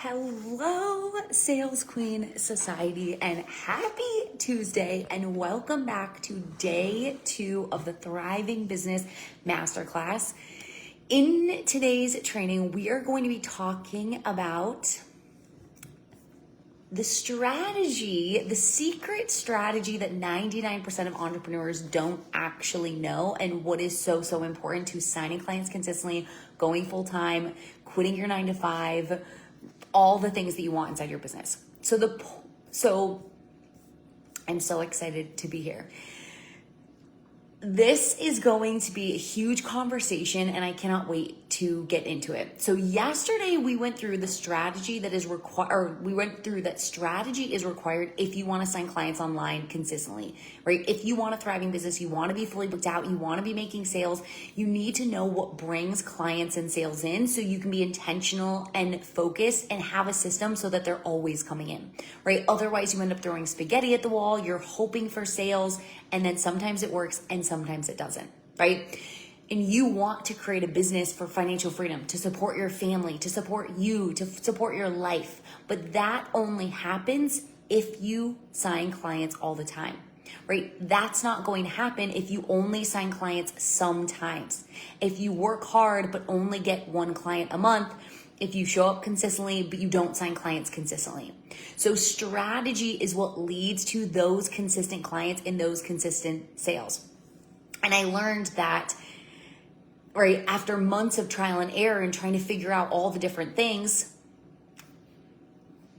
Hello, Sales Queen Society, and happy Tuesday, and welcome back to day 2 of the Thriving Business Masterclass. In today's training, we are going to be talking about the strategy, the secret strategy that 99% of entrepreneurs don't actually know, and what is so important to signing clients consistently, going full-time, quitting your 9 to 5, all the things that you want inside your business. So I'm so excited to be here. This is going to be a huge conversation, and I cannot wait to get into it. So yesterday we went through the strategy that is required, strategy is required if you want to sign clients online consistently, right? If you want a thriving business, you want to be fully booked out, you want to be making sales, you need to know what brings clients and sales in so you can be intentional and focused and have a system so that they're always coming in, right? Otherwise you end up throwing spaghetti at the wall, you're hoping for sales, and then sometimes it works and sometimes it doesn't, right? And you want to create a business for financial freedom, to support your family, to support you, to support your life. But that only happens if you sign clients all the time, right? That's not going to happen if you only sign clients sometimes. If you work hard but only get one client a month, if you show up consistently but you don't sign clients consistently. So strategy is what leads to those consistent clients and those consistent sales. And I learned that, right, after months of trial and error and trying to figure out all the different things,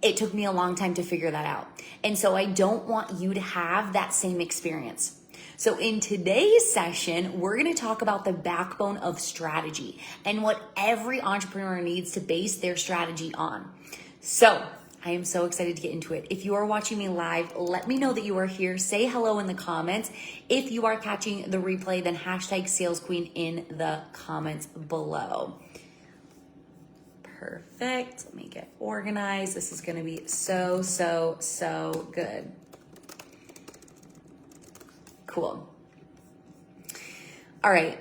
it took me a long time to figure that out. And so I don't want you to have that same experience. So in today's session, we're going to talk about the backbone of strategy and what every entrepreneur needs to base their strategy on. So I am so excited to get into it. If you are watching me live, let me know that you are here. Say hello in the comments. If you are catching the replay, then hashtag Sales Queen in the comments below. Perfect. Let me get organized. This is going to be so good. Cool. All right,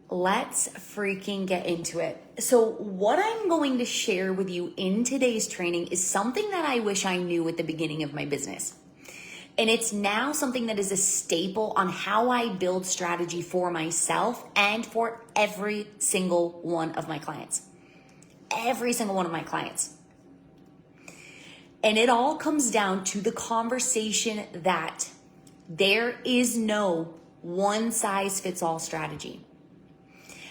let's freaking get into it. So what I'm going to share with you in today's training is something that I wish I knew at the beginning of my business. And it's now something that is a staple on how I build strategy for myself and for every single one of my clients. Every single one of my clients. And it all comes down to the conversation that there is no one size fits all strategy.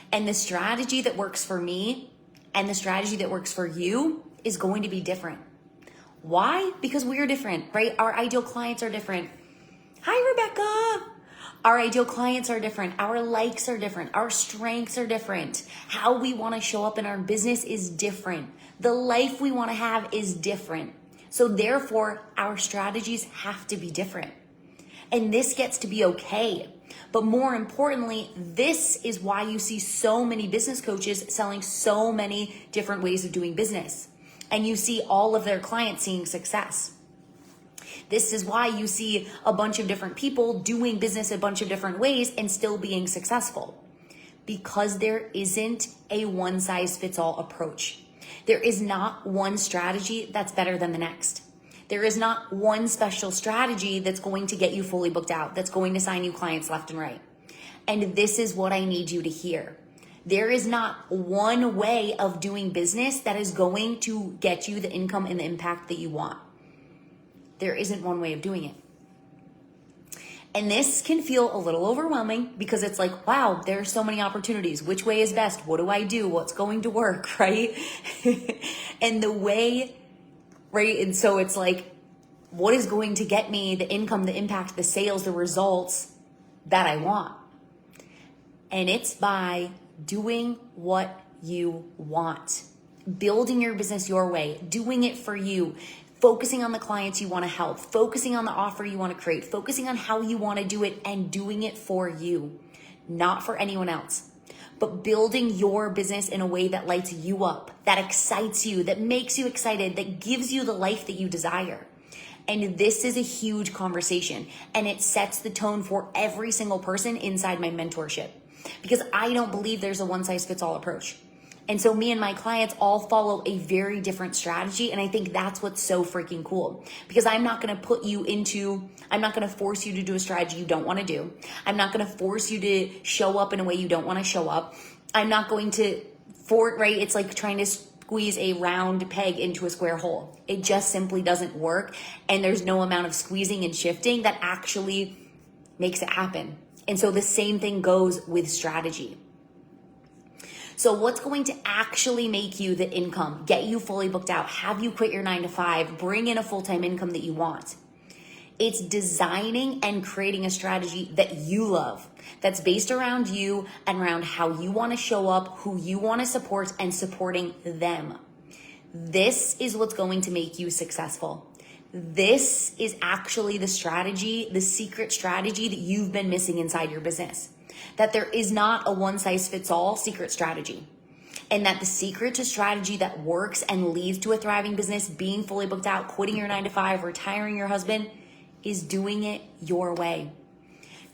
And the strategy that works for me and the strategy that works for you is going to be different. Why? Because we are different, right? Our ideal clients are different. Hi, Rebecca. Our ideal clients are different. Our likes are different. Our strengths are different. How we want to show up in our business is different. The life we want to have is different. So therefore, our strategies have to be different. And this gets to be okay. But more importantly, this is why you see so many business coaches selling so many different ways of doing business. And you see all of their clients seeing success. This is why you see a bunch of different people doing business a bunch of different ways and still being successful. Because there isn't a one size fits all approach. There is not one strategy that's better than the next. There is not one special strategy that's going to get you fully booked out, that's going to sign you clients left and right. And this is what I need you to hear. There is not one way of doing business that is going to get you the income and the impact that you want. There isn't one way of doing it. And this can feel a little overwhelming because it's like, wow, there are so many opportunities. Which way is best? What do I do? What's going to work, right? And the way, right? And so it's like, what is going to get me the income, the impact, the sales, the results that I want? And it's by doing what you want, building your business your way, doing it for you, focusing on the clients you want to help, focusing on the offer you want to create, focusing on how you want to do it and doing it for you, not for anyone else. But building your business in a way that lights you up, that excites you, that makes you excited, that gives you the life that you desire. And this is a huge conversation, and it sets the tone for every single person inside my mentorship, because I don't believe there's a one size fits all approach. And so me and my clients all follow a very different strategy. And I think that's what's so freaking cool, because I'm not going to I'm not going to force you to do a strategy you don't want to do. I'm not going to force you to show up in a way you don't want to show up. I'm not going to right? It's like trying to squeeze a round peg into a square hole. It just simply doesn't work. And there's no amount of squeezing and shifting that actually makes it happen. And so the same thing goes with strategy. So what's going to actually make you the income, get you fully booked out, have you quit your 9-to-5, bring in a full-time income that you want? It's designing and creating a strategy that you love, that's based around you and around how you want to show up, who you want to support, and supporting them. This is what's going to make you successful. This is actually the strategy, the secret strategy that you've been missing inside your business. That there is not a one-size-fits-all secret strategy. And that the secret to strategy that works and leads to a thriving business, being fully booked out, quitting your 9-to-5, retiring your husband, is doing it your way.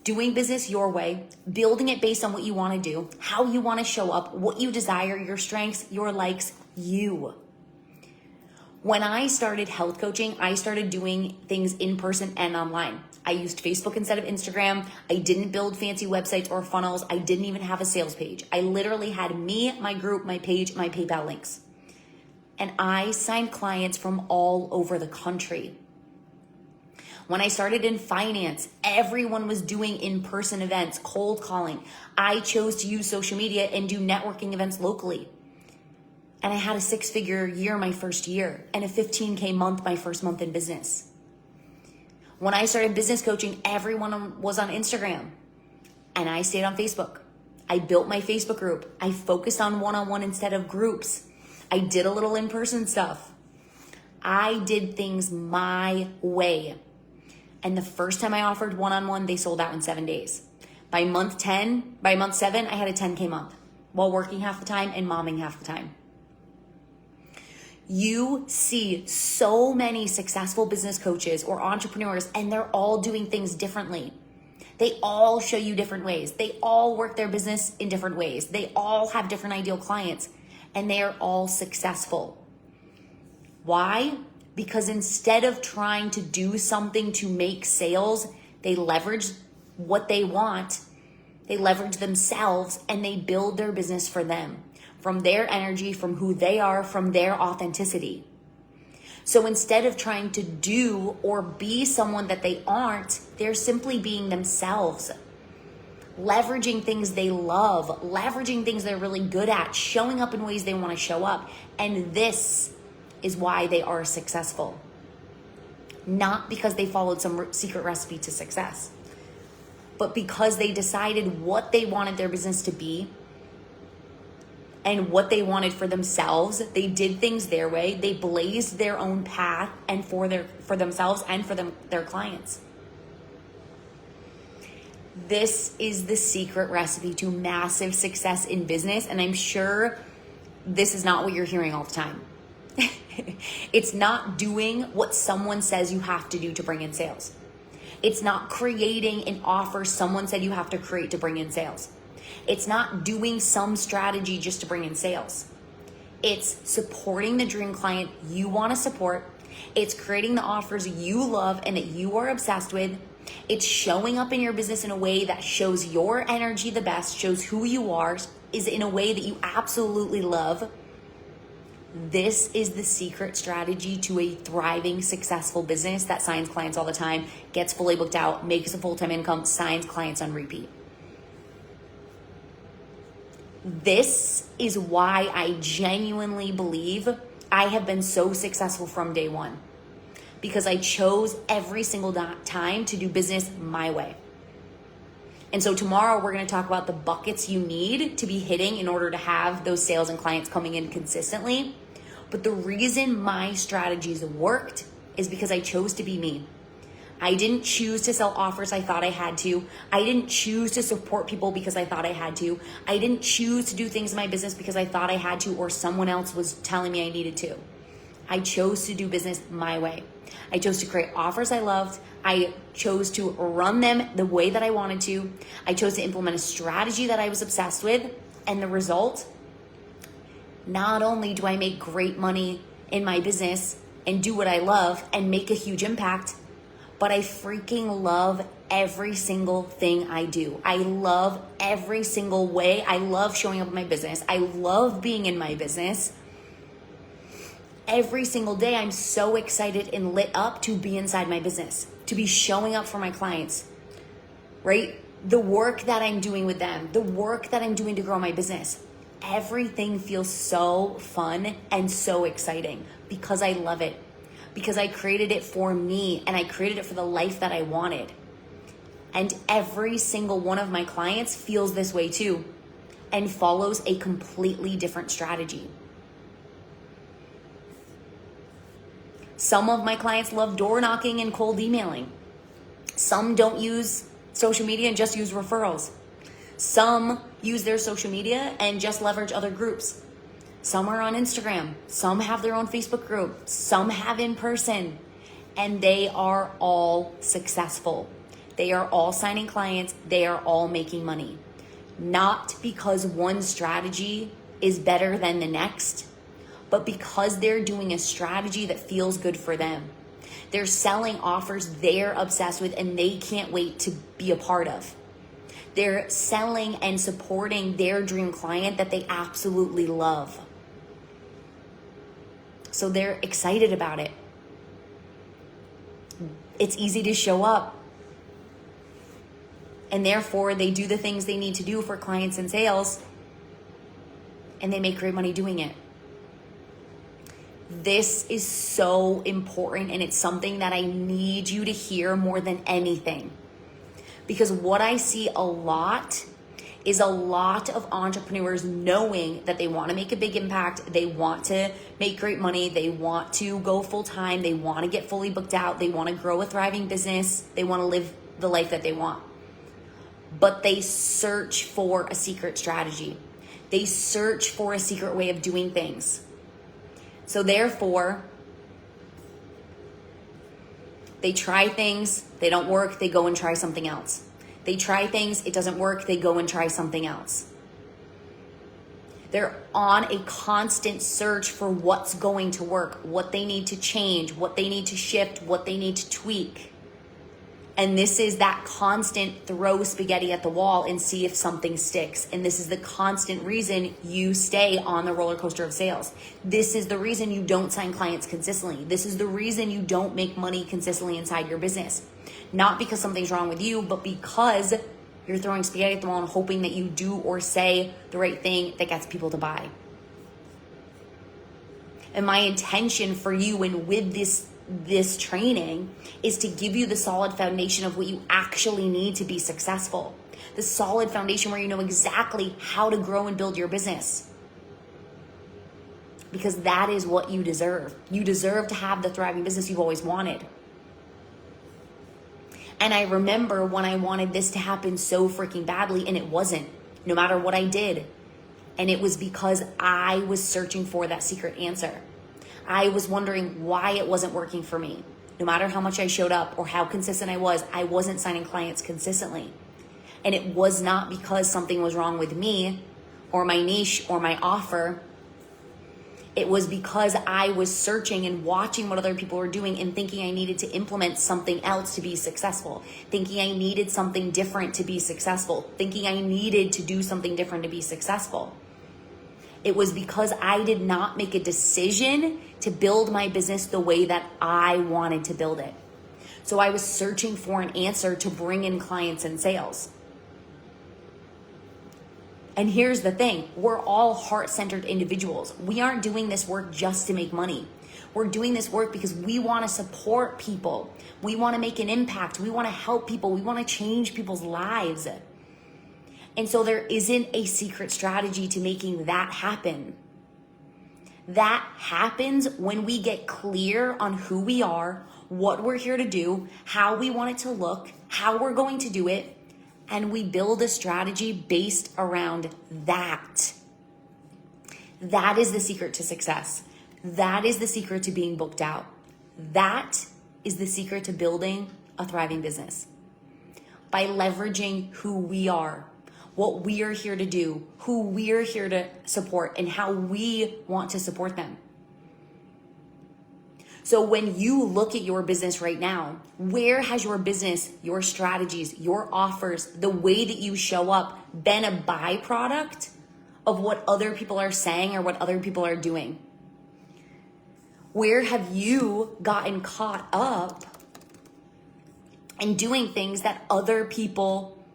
Doing business your way, building it based on what you want to do, how you want to show up, what you desire, your strengths, your likes, you. When I started health coaching, I started doing things in person and online. I used Facebook instead of Instagram. I didn't build fancy websites or funnels. I didn't even have a sales page. I literally had me, my group, my page, my PayPal links. And I signed clients from all over the country. When I started in finance, everyone was doing in-person events, cold calling. I chose to use social media and do networking events locally. And I had a 6-figure year my first year and a 15K month my first month in business. When I started business coaching, everyone was on Instagram and I stayed on Facebook. I built my Facebook group. I focused on one-on-one instead of groups. I did a little in-person stuff. I did things my way. And the first time I offered one-on-one, they sold out in 7 days. By month 7, I had a 10K month while working half the time and momming half the time. You see so many successful business coaches or entrepreneurs, and they're all doing things differently. They all show you different ways. They all work their business in different ways. They all have different ideal clients, and they are all successful. Why? Because instead of trying to do something to make sales, they leverage what they want, they leverage themselves, and they build their business for them, from their energy, from who they are, from their authenticity. So instead of trying to do or be someone that they aren't, they're simply being themselves, leveraging things they love, leveraging things they're really good at, showing up in ways they want to show up. And this is why they are successful. Not because they followed some secret recipe to success, but because they decided what they wanted their business to be and what they wanted for themselves. They did things their way. They blazed their own path and for themselves and for their clients. This is the secret recipe to massive success in business. And I'm sure this is not what you're hearing all the time. It's not doing what someone says you have to do to bring in sales. It's not creating an offer someone said you have to create to bring in sales. It's not doing some strategy just to bring in sales. It's supporting the dream client you want to support. It's creating the offers you love and that you are obsessed with. It's showing up in your business in a way that shows your energy the best, shows who you are, is in a way that you absolutely love. This is the secret strategy to a thriving, successful business that signs clients all the time, gets fully booked out, makes a full-time income, signs clients on repeat. This is why I genuinely believe I have been so successful from day one, because I chose every single time to do business my way. And so tomorrow we're going to talk about the buckets you need to be hitting in order to have those sales and clients coming in consistently. But the reason my strategies worked is because I chose to be me. I didn't choose to sell offers I thought I had to. I didn't choose to support people because I thought I had to. I didn't choose to do things in my business because I thought I had to or someone else was telling me I needed to. I chose to do business my way. I chose to create offers I loved. I chose to run them the way that I wanted to. I chose to implement a strategy that I was obsessed with. And the result not only do I make great money in my business and do what I love and make a huge impact, but I freaking love every single thing I do. I love every single way. I love showing up in my business. I love being in my business. Every single day, I'm so excited and lit up to be inside my business, to be showing up for my clients, right? The work that I'm doing with them, the work that I'm doing to grow my business, everything feels so fun and so exciting because I love it, because I created it for me and I created it for the life that I wanted. And every single one of my clients feels this way too and follows a completely different strategy. Some of my clients love door knocking and cold emailing. Some don't use social media and just use referrals. Some use their social media and just leverage other groups. Some are on Instagram. Some have their own Facebook group. Some have in person. And they are all successful. They are all signing clients. They are all making money. Not because one strategy is better than the next, but because they're doing a strategy that feels good for them. They're selling offers they're obsessed with and they can't wait to be a part of. They're selling and supporting their dream client that they absolutely love. So they're excited about it. It's easy to show up. And therefore, they do the things they need to do for clients and sales, and they make great money doing it. This is so important, and it's something that I need you to hear more than anything. Because what I see a lot is a lot of entrepreneurs knowing that they want to make a big impact, they want to make great money, they want to go full time, they want to get fully booked out, they want to grow a thriving business, they want to live the life that they want. But they search for a secret strategy. They search for a secret way of doing things. So therefore, they try things, they don't work, they go and try something else. They try things, it doesn't work, they go and try something else. They're on a constant search for what's going to work, what they need to change, what they need to shift, what they need to tweak. And this is that constant throw spaghetti at the wall and see if something sticks. And this is the constant reason you stay on the roller coaster of sales. This is the reason you don't sign clients consistently. This is the reason you don't make money consistently inside your business. Not because something's wrong with you, but because you're throwing spaghetti at the wall and hoping that you do or say the right thing that gets people to buy. And my intention for you and with this training is to give you the solid foundation of what you actually need to be successful. The solid foundation where you know exactly how to grow and build your business. Because that is what you deserve. You deserve to have the thriving business you've always wanted. And I remember when I wanted this to happen so freaking badly and it wasn't, no matter what I did. And it was because I was searching for that secret answer. I was wondering why it wasn't working for me. No matter how much I showed up or how consistent I wasn't signing clients consistently. And it was not because something was wrong with me or my niche or my offer. It was because I was searching and watching what other people were doing and thinking I needed to implement something else to be successful. Thinking I needed something different to be successful. Thinking I needed to do something different to be successful. It was because I did not make a decision to build my business the way that I wanted to build it. So I was searching for an answer to bring in clients and sales. And here's the thing, we're all heart-centered individuals. We aren't doing this work just to make money. We're doing this work because we want to support people. We want to make an impact. We want to help people. We want to change people's lives. And so there isn't a secret strategy to making that happen. That happens when we get clear on who we are, what we're here to do, how we want it to look, how we're going to do it, and we build a strategy based around that. That is the secret to success. That is the secret to being booked out. That is the secret to building a thriving business. By leveraging who we are, what we are here to do, who we're here to support, and how we want to support them. So when you look at your business right now, where has your business, your strategies, your offers, the way that you show up been a byproduct of what other people are saying or what other people are doing? Where have you gotten caught up in doing things that other people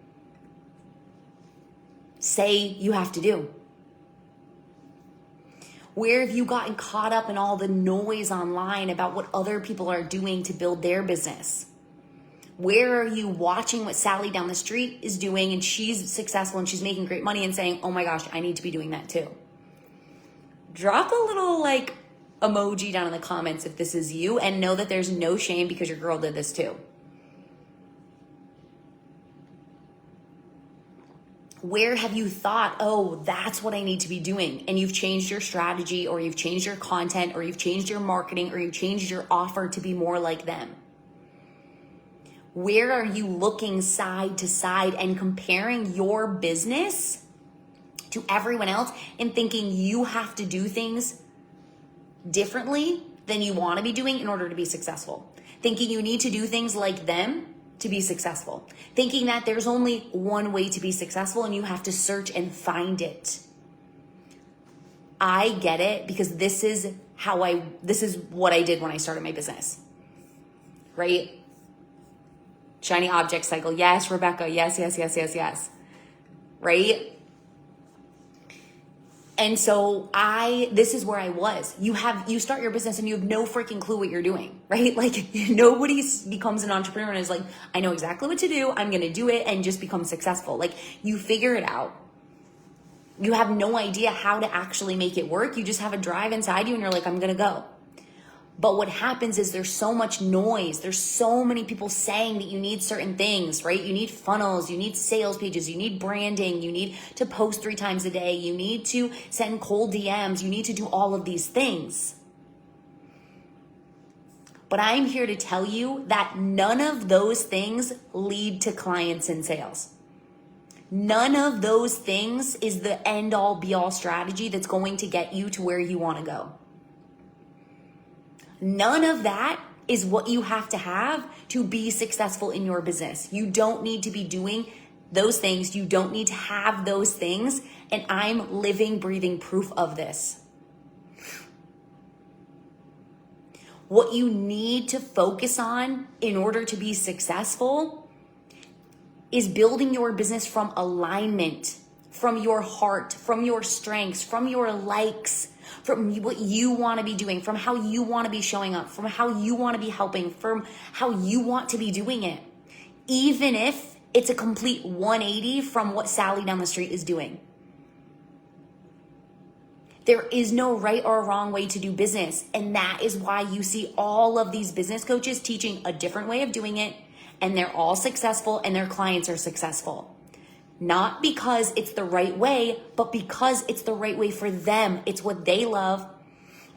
say you have to do? Where have you gotten caught up in all the noise online about what other people are doing to build their business? Where are you watching what Sally down the street is doing and she's successful and she's making great money and saying, oh my gosh, I need to be doing that too? Drop a little emoji down in the comments if this is you, and know that there's no shame because your girl did this too. Where have you thought, oh, that's what I need to be doing? And you've changed your strategy, or you've changed your content, or you've changed your marketing, or you've changed your offer to be more like them? Where are you looking side to side and comparing your business to everyone else and thinking you have to do things differently than you want to be doing in order to be successful? Thinking you need to do things like them to be successful. Thinking that there's only one way to be successful and you have to search and find it. I get it, because this is what I did when I started my business. Right? Shiny object cycle. Yes, Rebecca. Yes. Right? And so this is where I was. You start your business and you have no freaking clue what you're doing, right? Nobody becomes an entrepreneur and is like, I know exactly what to do. I'm going to do it and just become successful. You figure it out. You have no idea how to actually make it work. You just have a drive inside you and you're like, I'm going to go. But what happens is there's so much noise. There's so many people saying that you need certain things, right? You need funnels, you need sales pages, you need branding, you need to post 3 times a day, you need to send cold DMs, you need to do all of these things. But I'm here to tell you that none of those things lead to clients and sales. None of those things is the end all be all strategy that's going to get you to where you want to go. None of that is what you have to be successful in your business. You don't need to be doing those things. You don't need to have those things. And I'm living, breathing proof of this. What you need to focus on in order to be successful is building your business from alignment, from your heart, from your strengths, from your likes, from what you want to be doing, from how you want to be showing up, from how you want to be helping, from how you want to be doing it. Even if it's a complete 180 from what Sally down the street is doing. There is no right or wrong way to do business. And that is why you see all of these business coaches teaching a different way of doing it. And they're all successful and their clients are successful. Not because it's the right way, but because it's the right way for them. It's what they love.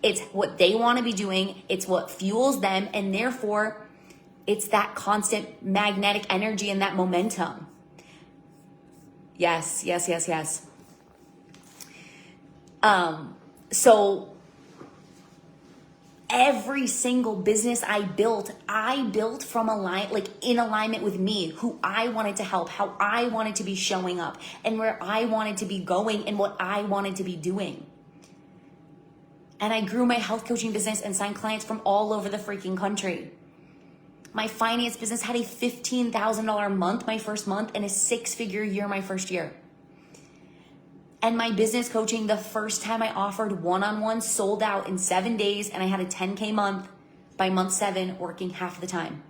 It's what they want to be doing. It's what fuels them. And therefore, it's that constant magnetic energy and that momentum. Yes. So every single business I built from in alignment with me, who I wanted to help, how I wanted to be showing up, and where I wanted to be going and what I wanted to be doing. And I grew my health coaching business and signed clients from all over the freaking country. My finance business had a $15,000 month my first month and a 6-figure year my first year. And my business coaching, the first time I offered one-on-one, sold out in 7 days, and I had a 10K month by month 7, working half the time.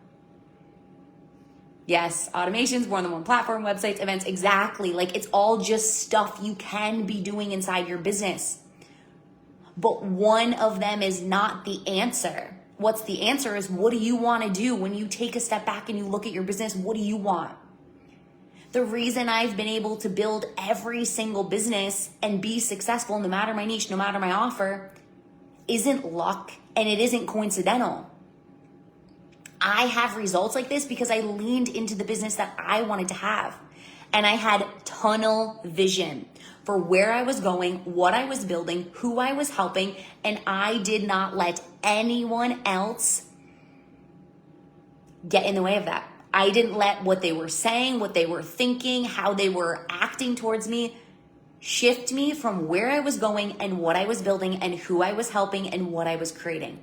Yes, automations, more than one platform, websites, events, exactly. It's all just stuff you can be doing inside your business. But one of them is not the answer. What's the answer is, what do you want to do when you take a step back and you look at your business? What do you want? The reason I've been able to build every single business and be successful, no matter my niche, no matter my offer, isn't luck and it isn't coincidental. I have results like this because I leaned into the business that I wanted to have. And I had tunnel vision for where I was going, what I was building, who I was helping, and I did not let anyone else get in the way of that. I didn't let what they were saying, what they were thinking, how they were acting towards me shift me from where I was going and what I was building and who I was helping and what I was creating.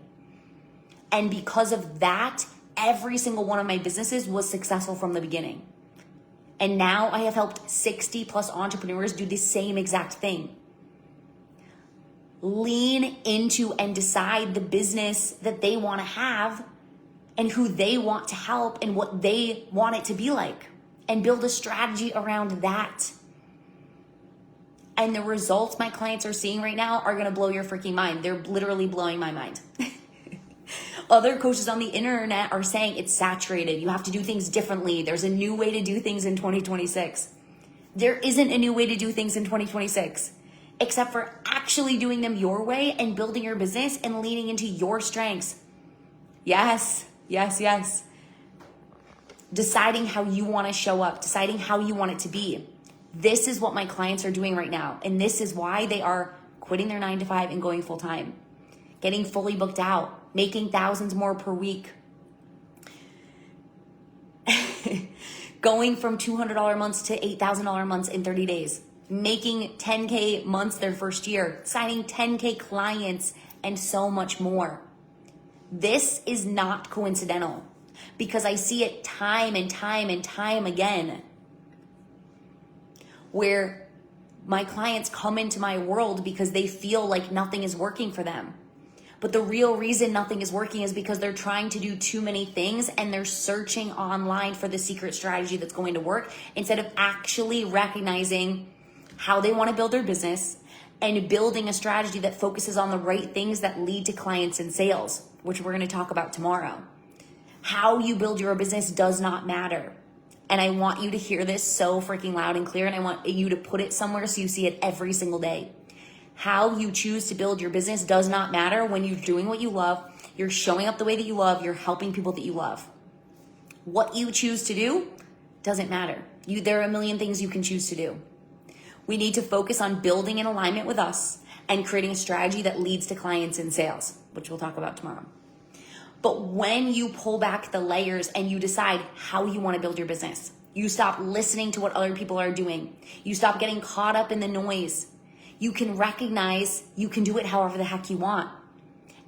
And because of that, every single one of my businesses was successful from the beginning. And now I have helped 60 plus entrepreneurs do the same exact thing. Lean into and decide the business that they want to have and who they want to help and what they want it to be like, and build a strategy around that. And the results my clients are seeing right now are going to blow your freaking mind. They're literally blowing my mind. Other coaches on the internet are saying it's saturated. You have to do things differently. There's a new way to do things in 2026. There isn't a new way to do things in 2026, except for actually doing them your way and building your business and leaning into your strengths. Yes, yes, yes. Deciding how you want to show up, deciding how you want it to be. This is what my clients are doing right now. And this is why they are quitting their 9 to 5 and going full time, getting fully booked out, making thousands more per week, going from $200 months to $8,000 months in 30 days, making 10K months their first year, signing 10K clients, and so much more. This is not coincidental, because I see it time and time and time again, where my clients come into my world because they feel like nothing is working for them. But the real reason nothing is working is because they're trying to do too many things and they're searching online for the secret strategy that's going to work, instead of actually recognizing how they want to build their business and building a strategy that focuses on the right things that lead to clients and sales, which we're going to talk about tomorrow. How you build your business does not matter. And I want you to hear this so freaking loud and clear, and I want you to put it somewhere so you see it every single day. How you choose to build your business does not matter when you're doing what you love, you're showing up the way that you love, you're helping people that you love. What you choose to do doesn't matter. There are a million things you can choose to do. We need to focus on building in alignment with us and creating a strategy that leads to clients and sales, which we'll talk about tomorrow. But when you pull back the layers and you decide how you want to build your business, you stop listening to what other people are doing. You stop getting caught up in the noise. You can recognize you can do it however the heck you want.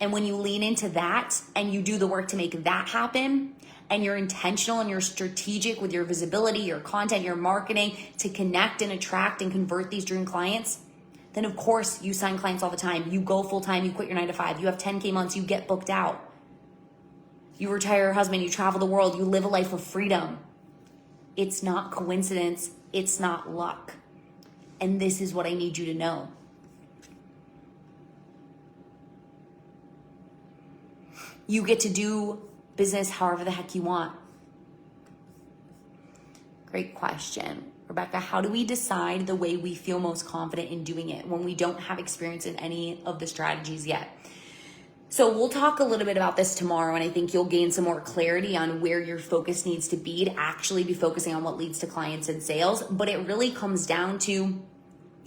And when you lean into that and you do the work to make that happen, and you're intentional and you're strategic with your visibility, your content, your marketing to connect and attract and convert these dream clients, then of course you sign clients all the time. You go full time, you quit your 9 to 5, you have 10K months, you get booked out. You retire your husband, you travel the world, you live a life of freedom. It's not coincidence, it's not luck. And this is what I need you to know. You get to do business however the heck you want. Great question. Rebecca, how do we decide the way we feel most confident in doing it when we don't have experience in any of the strategies yet? So we'll talk a little bit about this tomorrow, and I think you'll gain some more clarity on where your focus needs to be to actually be focusing on what leads to clients and sales. But it really comes down to,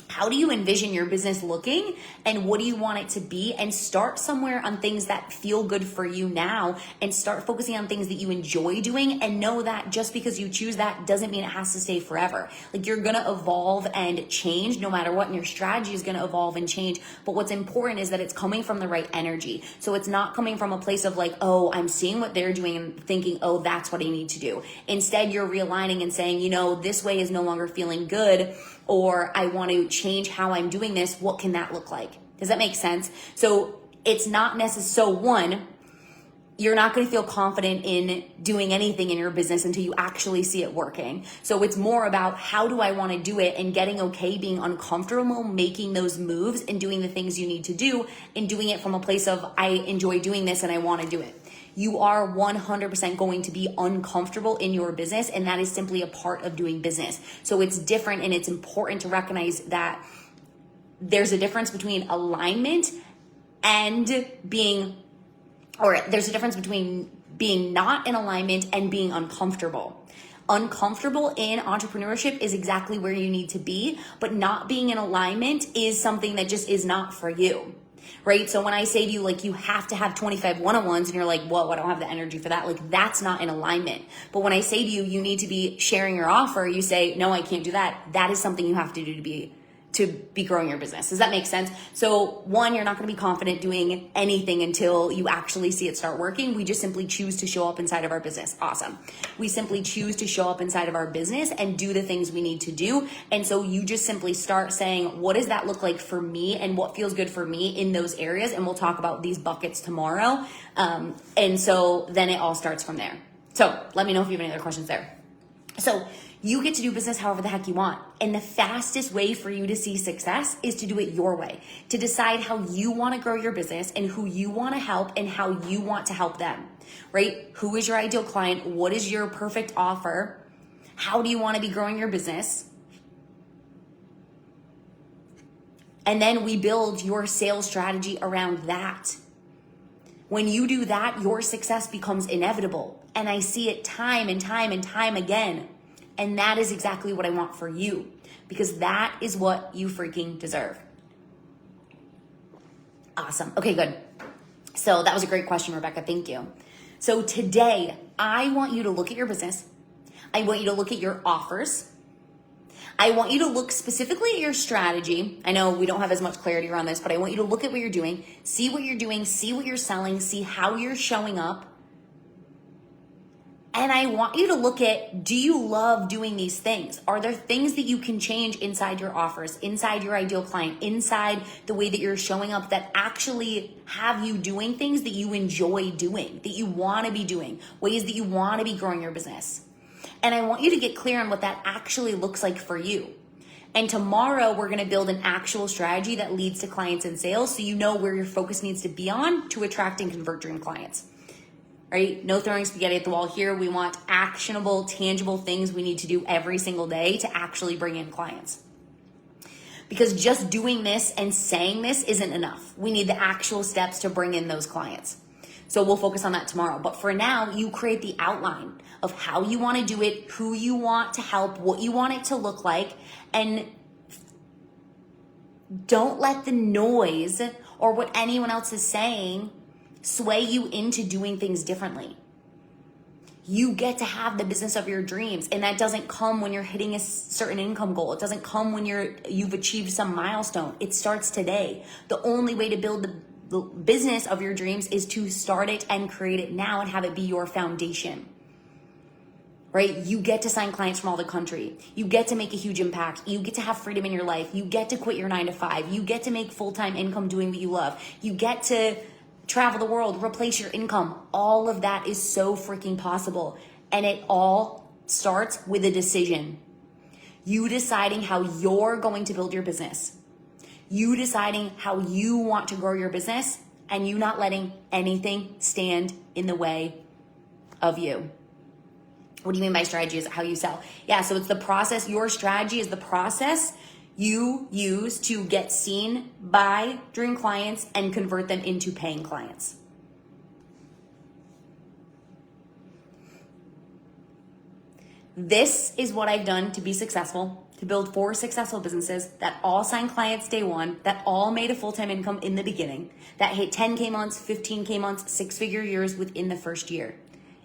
how do you envision your business looking and what do you want it to be? And start somewhere on things that feel good for you now, and start focusing on things that you enjoy doing, and know that just because you choose that doesn't mean it has to stay forever. Like, you're going to evolve and change no matter what, and your strategy is going to evolve and change. But what's important is that it's coming from the right energy. So it's not coming from a place of like, oh, I'm seeing what they're doing and thinking, oh, that's what I need to do. Instead, you're realigning and saying, this way is no longer feeling good, or I want to change how I'm doing this. What can that look like? Does that make sense? So it's not necessary. So one, you're not going to feel confident in doing anything in your business until you actually see it working. So it's more about, how do I want to do it, and getting okay being uncomfortable, making those moves and doing the things you need to do, and doing it from a place of, I enjoy doing this and I want to do it. You are 100% going to be uncomfortable in your business, and that is simply a part of doing business. So it's different, and it's important to recognize that there's a difference between alignment and there's a difference between being not in alignment and being uncomfortable. Uncomfortable in entrepreneurship is exactly where you need to be, but not being in alignment is something that just is not for you. Right? So when I say to you, like, you have to have 25 one-on-ones and you're like, whoa, I don't have the energy for that. Like, that's not in alignment. But when I say to you, you need to be sharing your offer, you say, no, I can't do that. That is something you have to do to be growing your business. Does that make sense? So one, you're not going to be confident doing anything until you actually see it start working. We just simply choose to show up inside of our business. Awesome. We simply choose to show up inside of our business and do the things we need to do. And so you just simply start saying, what does that look like for me and what feels good for me in those areas? And we'll talk about these buckets tomorrow. And so then it all starts from there. So let me know if you have any other questions there. So you get to do business however the heck you want. And the fastest way for you to see success is to do it your way, to decide how you want to grow your business and who you want to help and how you want to help them, right? Who is your ideal client? What is your perfect offer? How do you want to be growing your business? And then we build your sales strategy around that. When you do that, your success becomes inevitable. And I see it time and time and time again. And that is exactly what I want for you, because that is what you freaking deserve. Awesome. Okay, good. So that was a great question, Rebecca. Thank you. So today, I want you to look at your business. I want you to look at your offers. I want you to look specifically at your strategy. I know we don't have as much clarity around this, but I want you to look at what you're doing, see what you're doing, see what you're selling, see how you're showing up. And I want you to look at, do you love doing these things? Are there things that you can change inside your offers, inside your ideal client, inside the way that you're showing up that actually have you doing things that you enjoy doing, that you want to be doing, ways that you want to be growing your business? And I want you to get clear on what that actually looks like for you. And tomorrow we're going to build an actual strategy that leads to clients and sales, so you know where your focus needs to be on to attract and convert dream clients. Right? No throwing spaghetti at the wall here. We want actionable, tangible things we need to do every single day to actually bring in clients. Because just doing this and saying this isn't enough. We need the actual steps to bring in those clients. So we'll focus on that tomorrow. But for now, you create the outline of how you want to do it, who you want to help, what you want it to look like, and don't let the noise or what anyone else is saying sway you into doing things differently. You get to have the business of your dreams, and that doesn't come when you're hitting a certain income goal. It doesn't come when you've achieved some milestone. It starts today. The only way to build the business of your dreams is to start it and create it now and have it be your foundation. Right? You get to sign clients from all the country. You get to make a huge impact. You get to have freedom in your life. You get to quit your 9-to-5. You get to make full-time income doing what you love. You get to travel the world, replace your income. All of that is so freaking possible. And it all starts with a decision. You deciding how you're going to build your business. You deciding how you want to grow your business, and you not letting anything stand in the way of you. What do you mean by strategy? Is it how you sell? Yeah, so it's the process. Your strategy is the process you use to get seen by dream clients and convert them into paying clients. This is what I've done to be successful, to build 4 successful businesses that all signed clients day one, that all made a full-time income in the beginning, that hit 10K months, 15K months, 6-figure years within the first year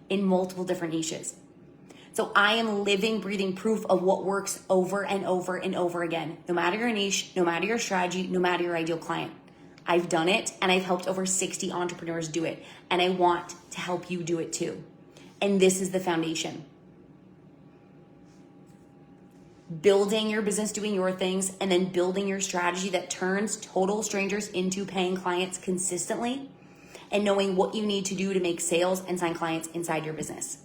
in multiple different niches. So I am living, breathing proof of what works over and over and over again. No matter your niche, no matter your strategy, no matter your ideal client. I've done it, and I've helped over 60 entrepreneurs do it. And I want to help you do it too. And this is the foundation. Building your business, doing your things, and then building your strategy that turns total strangers into paying clients consistently, and knowing what you need to do to make sales and sign clients inside your business.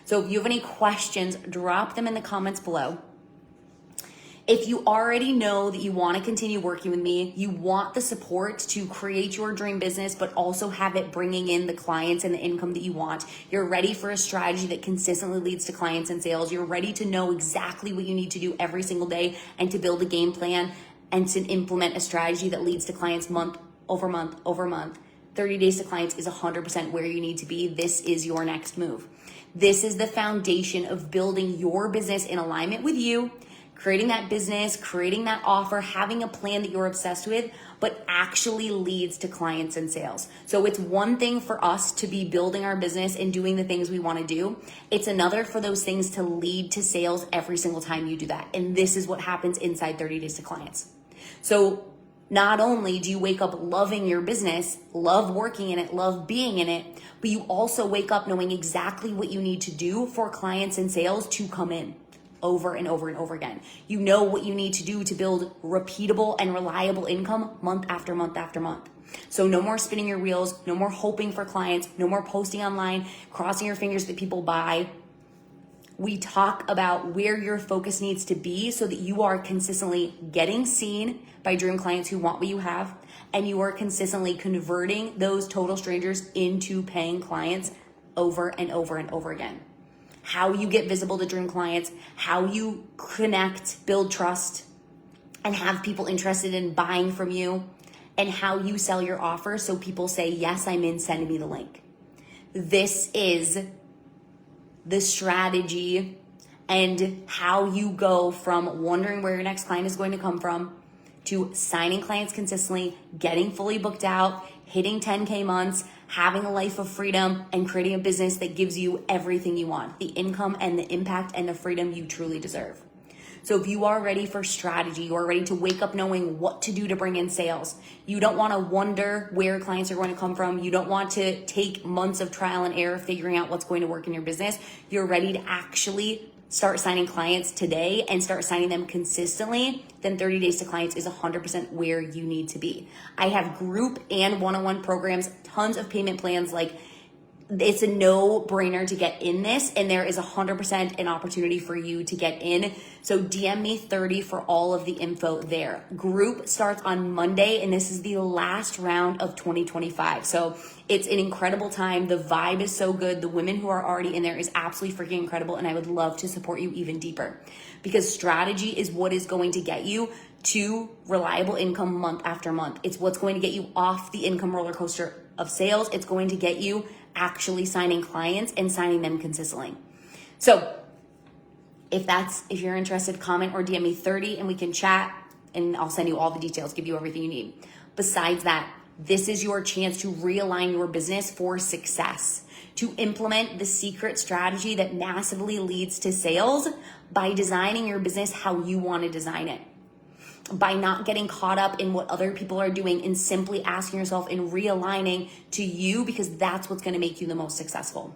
So if you have any questions, drop them in the comments below. If you already know that you want to continue working with me, you want the support to create your dream business, but also have it bringing in the clients and the income that you want. You're ready for a strategy that consistently leads to clients and sales. You're ready to know exactly what you need to do every single day and to build a game plan and to implement a strategy that leads to clients month over month over month. 30 days to clients is 100% where you need to be. This is your next move. This is the foundation of building your business in alignment with you, creating that business, creating that offer, having a plan that you're obsessed with, but actually leads to clients and sales. So it's one thing for us to be building our business and doing the things we want to do. It's another for those things to lead to sales every single time you do that. And this is what happens inside 30 Days to Clients. So not only do you wake up loving your business, love working in it, love being in it, but you also wake up knowing exactly what you need to do for clients and sales to come in over and over and over again. You know what you need to do to build repeatable and reliable income month after month after month. So no more spinning your wheels, no more hoping for clients, no more posting online, crossing your fingers that people buy. We talk about where your focus needs to be so that you are consistently getting seen by dream clients who want what you have, and you are consistently converting those total strangers into paying clients over and over and over again. How you get visible to dream clients, how you connect, build trust, and have people interested in buying from you, and how you sell your offer so people say, yes, I'm in, send me the link. This is the strategy and how you go from wondering where your next client is going to come from to signing clients consistently, getting fully booked out, hitting 10K months, having a life of freedom, and creating a business that gives you everything you want, the income and the impact and the freedom you truly deserve. So if you are ready for strategy, you are ready to wake up knowing what to do to bring in sales. You don't want to wonder where clients are going to come from. You don't want to take months of trial and error figuring out what's going to work in your business. You're ready to actually start signing clients today and start signing them consistently, then 30 Days to Clients is 100% where you need to be. I have group and one-on-one programs, tons of payment plans. Like, it's a no-brainer to get in this, and there is 100% an opportunity for you to get in. So DM me 30 for all of the info there. Group starts on Monday, and this is the last round of 2025. So it's an incredible time. The vibe is so good. The women who are already in there is absolutely freaking incredible, and I would love to support you even deeper, because strategy is what is going to get you to reliable income month after month. It's what's going to get you off the income roller coaster of sales. It's going to get you actually signing clients and signing them consistently. So if you're interested, comment or DM me 30 and we can chat, and I'll send you all the details, give you everything you need. Besides that, this is your chance to realign your business for success, to implement the secret strategy that massively leads to sales by designing your business how you want to design it, by not getting caught up in what other people are doing and simply asking yourself and realigning to you, because that's what's going to make you the most successful.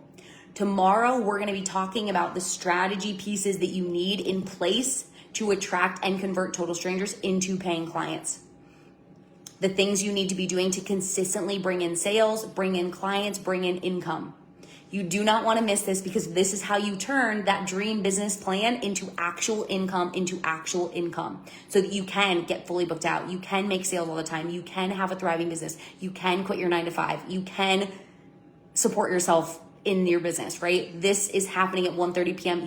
Tomorrow, we're going to be talking about the strategy pieces that you need in place to attract and convert total strangers into paying clients. The things you need to be doing to consistently bring in sales, bring in clients, bring in income. You do not want to miss this, because this is how you turn that dream business plan into actual income, so that you can get fully booked out. You can make sales all the time. You can have a thriving business. You can quit your 9-to-5. You can support yourself in your business, right? This is happening at 1:30 p.m.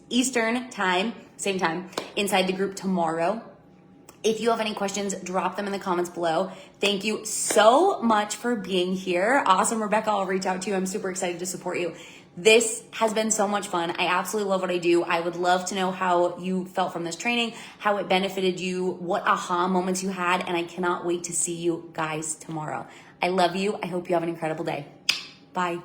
Eastern time, same time, inside the group tomorrow. If you have any questions, drop them in the comments below. Thank you so much for being here. Awesome, Rebecca, I'll reach out to you. I'm super excited to support you. This has been so much fun. I absolutely love what I do. I would love to know how you felt from this training, how it benefited you, what aha moments you had, and I cannot wait to see you guys tomorrow. I love you. I hope you have an incredible day. Bye.